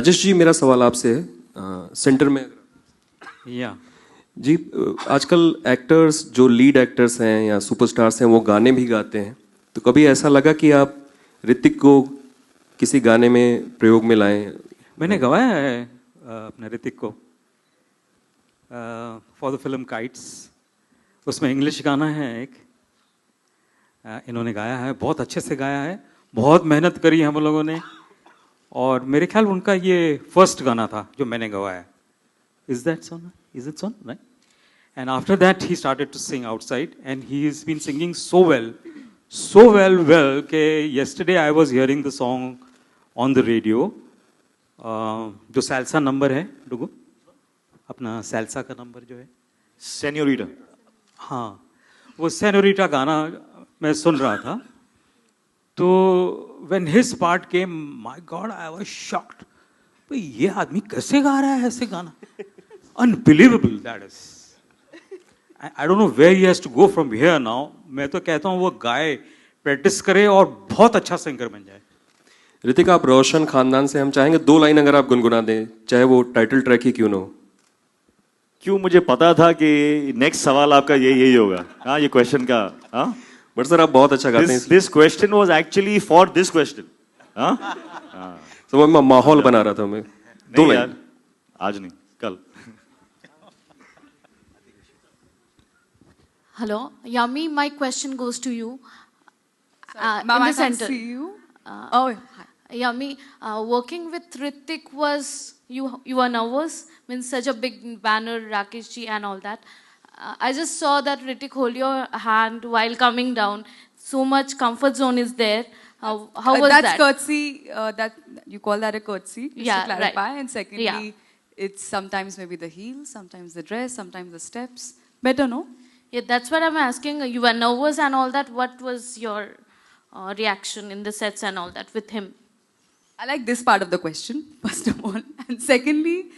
राजेश जी, मेरा सवाल आपसे है, सेंटर में या जी, आजकल एक्टर्स जो लीड एक्टर्स हैं या सुपरस्टार्स हैं वो गाने भी गाते हैं, तो कभी ऐसा लगा कि आप ऋतिक को किसी गाने में प्रयोग में लाएं? मैंने गवाया है अपने ऋतिक को फॉर द फिल्म काइट्स। उसमें इंग्लिश गाना है एक, इन्होंने गाया है, बहुत अच्छे से गाया है, बहुत मेहनत करी हम लोगों ने, और मेरे ख्याल उनका ये फर्स्ट गाना था जो मैंने गवाया। Is that song? Is it song, right? And after that, he started to sing outside, and he's been singing so well, के yesterday I was hearing the song on the radio, जो सैल्सा number है, डुगु, अपना सैल्सा का number जो है, senorita. हाँ, वो senorita गाना मैं सुन रहा था, तो when his part came, my God, I was shocked. भाई ये आदमी कैसे गा रहा है ऐसे गाना? Unbelievable that is. I don't know where he has to go from here now. मैं तो कहता हूँ वो गाए, प्रैक्टिस करे और बहुत अच्छा सिंगर बन जाए। ऋतिक, आप रोशन खानदान से, हम चाहेंगे 2 लाइन अगर आप गुनगुना दें, चाहे वो टाइटल ट्रैक ही क्यों ना हो। क्यों, मुझे पता था कि नेक्स्ट सवाल आपका यही होगा। हाँ, ये क्वेश्चन का, हाँ, बट सर आप बहुत अच्छा गाते हैं। This question was actually for this question. हाँ, तो मैं माहौल बना रहा था मैं। 2 लाइन आज नहीं, कल। Hello, Yami. My question goes to you. Ma'am, in I the can't center. see you. Oh, hi. Yami, working with Hrithik was you were nervous? Means such a big banner, Rakesh ji and all that. I just saw that Hrithik hold your hand while coming down. So much comfort zone is there. How was That's that? courtesy. That you call that a courtesy? Just Yeah, to clarify. right. And secondly, it's sometimes maybe the heels, sometimes the dress, sometimes the steps. Better no? Yeah, that's what I'm asking. You were nervous and all that. What was your reaction in the sets and all that with him? I like this part of the question, first of all. And secondly,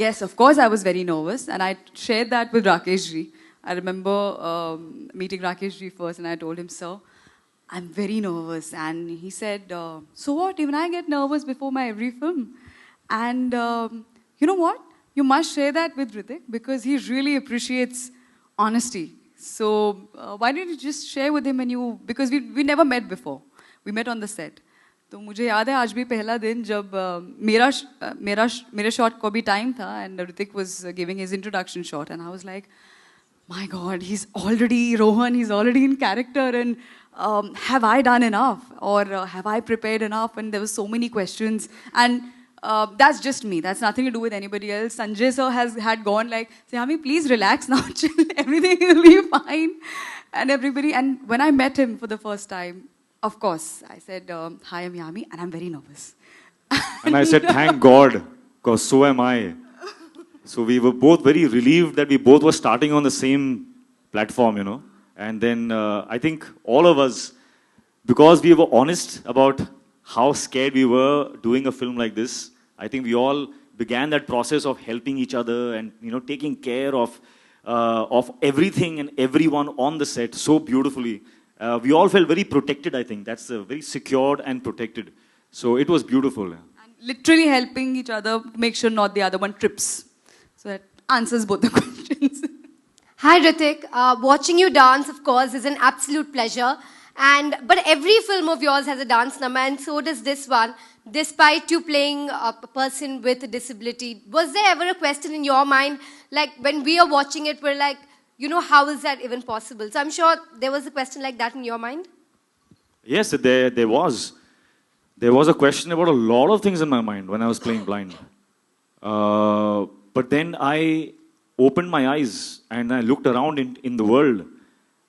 yes, of course, I was very nervous. And I shared that with Rakesh ji. I remember meeting Rakesh ji first, and I told him, sir, I'm very nervous. And he said, so what? Even I get nervous before my every film. And you know what? You must share that with Hrithik because he really appreciates honesty. So why don't you just share with him, and you, because we never met before. We met on the set. तो मुझे याद है आज भी पहला दिन जब मेरे शॉट को भी टाइम था, and Hrithik was giving his introduction shot, and I was like, my God, he's already Rohan, he's already in character, and have I done enough, or have I prepared enough? And there were so many questions, and that's just me. That's nothing to do with anybody else. Sanjay sir had gone like, Yami, please relax now, chill, everything will be fine. And everybody, and when I met him for the first time, of course, I said, hi, I'm Yami, and I'm very nervous. And I said, thank God, because so am I. So we were both very relieved that we both were starting on the same platform, you know. And then I think all of us, because we were honest about how scared we were doing a film like this, I think we all began that process of helping each other and, you know, taking care of everything and everyone on the set so beautifully. We all felt very protected, I think. That's very secured and protected. So it was beautiful. And literally helping each other to make sure not the other one trips. So that answers both the questions. Hi Hrithik, watching you dance of course is an absolute pleasure, but every film of yours has a dance number, and so does this one, despite you playing a person with a disability. Was there ever a question in your mind, like when we are watching it, we're like, you know, how is that even possible? So I'm sure there was a question like that in your mind. Yes, there was. There was a question about a lot of things in my mind when I was playing blind. But then I opened my eyes and I looked around in the world,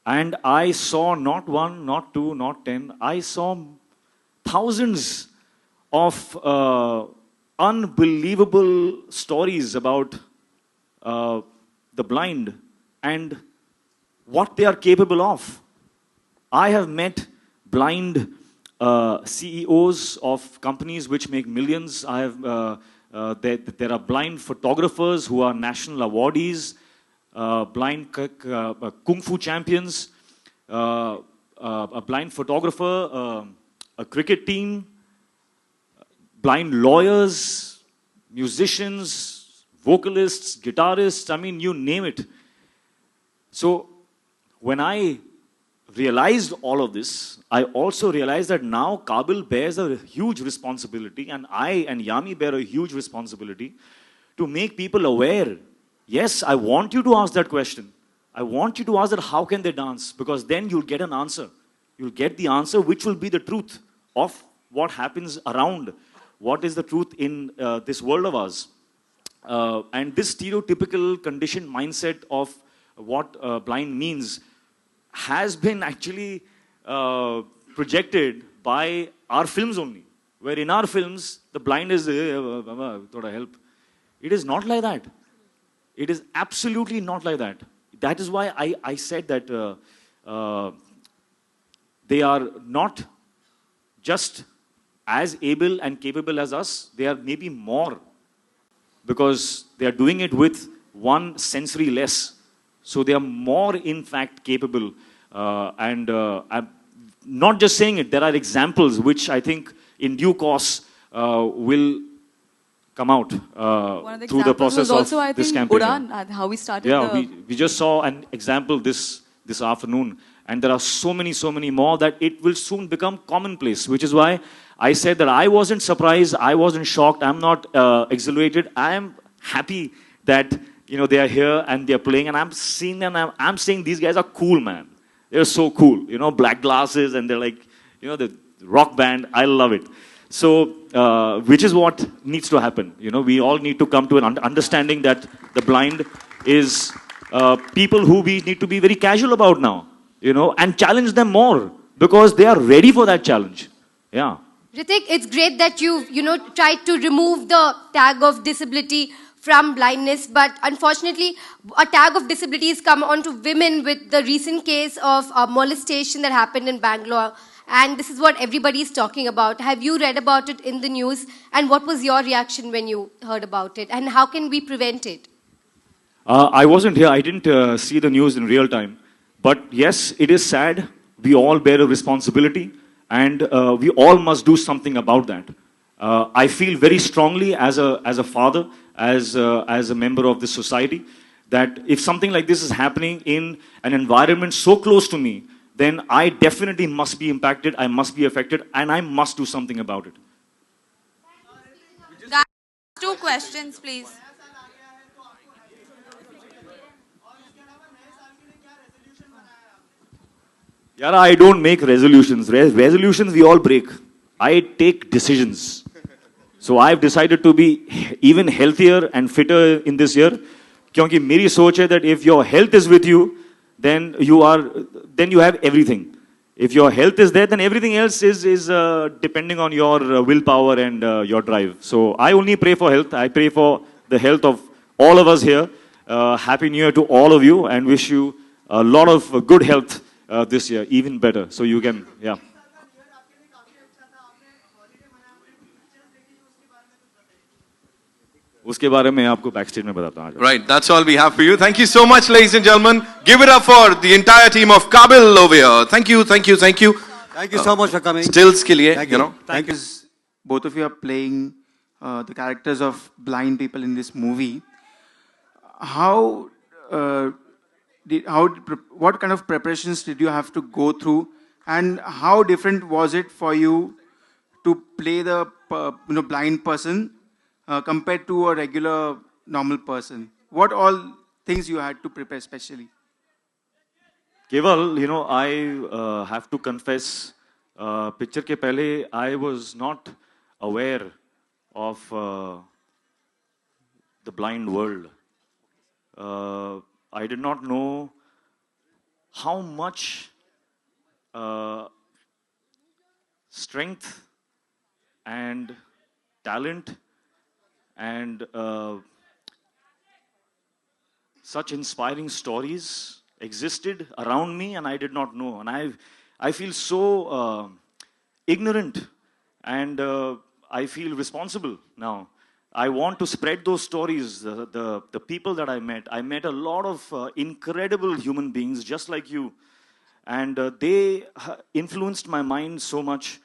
and I saw not one, not two, not 10. I saw thousands of unbelievable stories about the blind and what they are capable of. I have met blind CEOs of companies which make millions. I have there are blind photographers who are national awardees, blind kung fu champions, a blind photographer, a cricket team, blind lawyers, musicians, vocalists, guitarists, I mean, you name it. So when I realized all of this, I also realized that now Kabil bears a huge responsibility, and I and Yami bear a huge responsibility to make people aware. Yes, I want you to ask that question. I want you to ask that how can they dance? Because then you'll get an answer. You'll get the answer which will be the truth of what happens around. What is the truth in this world of ours? And this stereotypical conditioned mindset of what blind means has been actually projected by our films only. Where in our films, the blind is, thoda help. It is not like that. It is absolutely not like that. That is why I said that they are not just as able and capable as us, they are maybe more, because they are doing it with one sensory less. So they are more, in fact, capable. I'm not just saying it, there are examples which I think in due course will come out One of the through the examples process was also, of I this think, campaign. Udan, how we started Yeah, the... we just saw an example this afternoon, and there are so many more that it will soon become commonplace, which is why I said that I wasn't surprised, I wasn't shocked, I'm not exhilarated. I am happy that they are here and they are playing, and I'm seeing them. I'm saying these guys are cool, man. They're so cool. Black glasses, and they're like, the rock band. I love it. So, which is what needs to happen. We all need to come to an understanding that the blind is people who we need to be very casual about now, and challenge them more, because they are ready for that challenge. Yeah. Hrithik, it's great that you've, tried to remove the tag of disability from blindness, but unfortunately, a tag of disability has come onto women with the recent case of molestation that happened in Bangalore. And this is what everybody is talking about. Have you read about it in the news? And what was your reaction when you heard about it? And how can we prevent it? I wasn't here. I didn't see the news in real time. But yes, it is sad. We all bear a responsibility, and we all must do something about that. I feel very strongly as a father, as a member of this society, that if something like this is happening in an environment so close to me, then I definitely must be impacted, I must be affected, and I must do something about it. Guys, 2 questions, please. Yeah, I don't make resolutions. Resolutions we all break. I take decisions. So I've decided to be even healthier and fitter in this year. Because my सोच है that if your health is with you, then you have everything. If your health is there, then everything else is depending on your willpower and your drive. So I only pray for health. I pray for the health of all of us here. Happy New Year to all of you, and wish you a lot of good health this year, even better. So you can, yeah. उसके बारे में आपको backstage में बताता हूँ. Right, that's all we have for you. Thank you so much, ladies and gentlemen. Give it up for the entire team of Kabil over here. Thank you. Thank you so much for coming. Stills के लिए, Thank you. Both of you are playing the characters of blind people in this movie. What kind of preparations did you have to go through, and how different was it for you to play the blind person compared to a regular normal person? What all things you had to prepare specially? Keval, I have to confess, picture ke pehle I was not aware of the blind world. I did not know how much strength and talent and such inspiring stories existed around me, and I did not know. And I feel so ignorant, and I feel responsible now. I want to spread those stories. The people that I met a lot of incredible human beings just like you, and they influenced my mind so much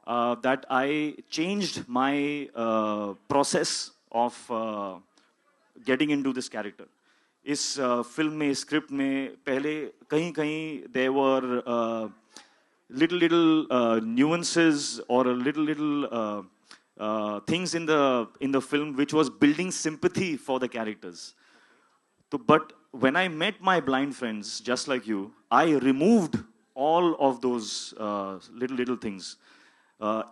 that I changed my process of getting into this character. इस film में, script में पहले कहीं कहीं there were little nuances or a little things in the film which was building sympathy for the characters. So, but when I met my blind friends, just like you, I removed all of those little things.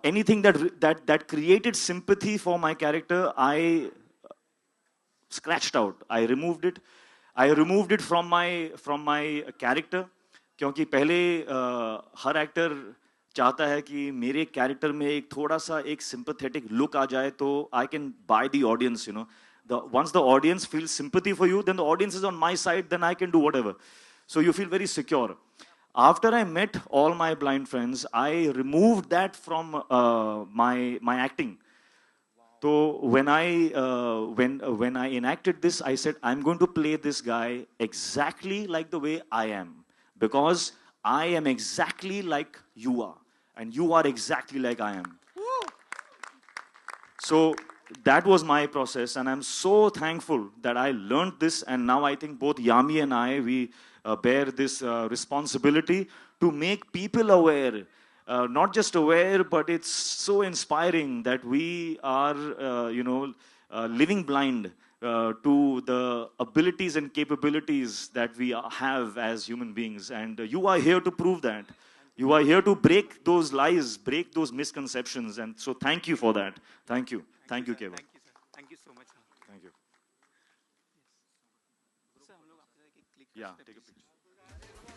Anything that created sympathy for my character, I scratched out. I removed it. I removed it from my character. क्योंकि पहले हर actor चाहता है कि मेरे character में एक थोड़ा सा एक sympathetic look आ जाए तो I can buy the audience, you know. Once the audience feels sympathy for you, then the audience is on my side, then I can do whatever. So you feel very secure. After I met all my blind friends, I removed that from my acting. So when I enacted this, I said, I'm going to play this guy exactly like the way I am. Because I am exactly like you are. And you are exactly like I am. So that was my process. And I'm so thankful that I learned this. And now I think both Yami and I, we bear this responsibility to make people aware. Not just aware, but it's so inspiring that we are, living blind to the abilities and capabilities that we have as human beings. And you are here to prove that. You are here to break those lies, break those misconceptions. And so thank you for that. Thank you. Thank you, Kevin. Thank you, sir. Thank you so much, sir. Thank you. Yeah, take a picture.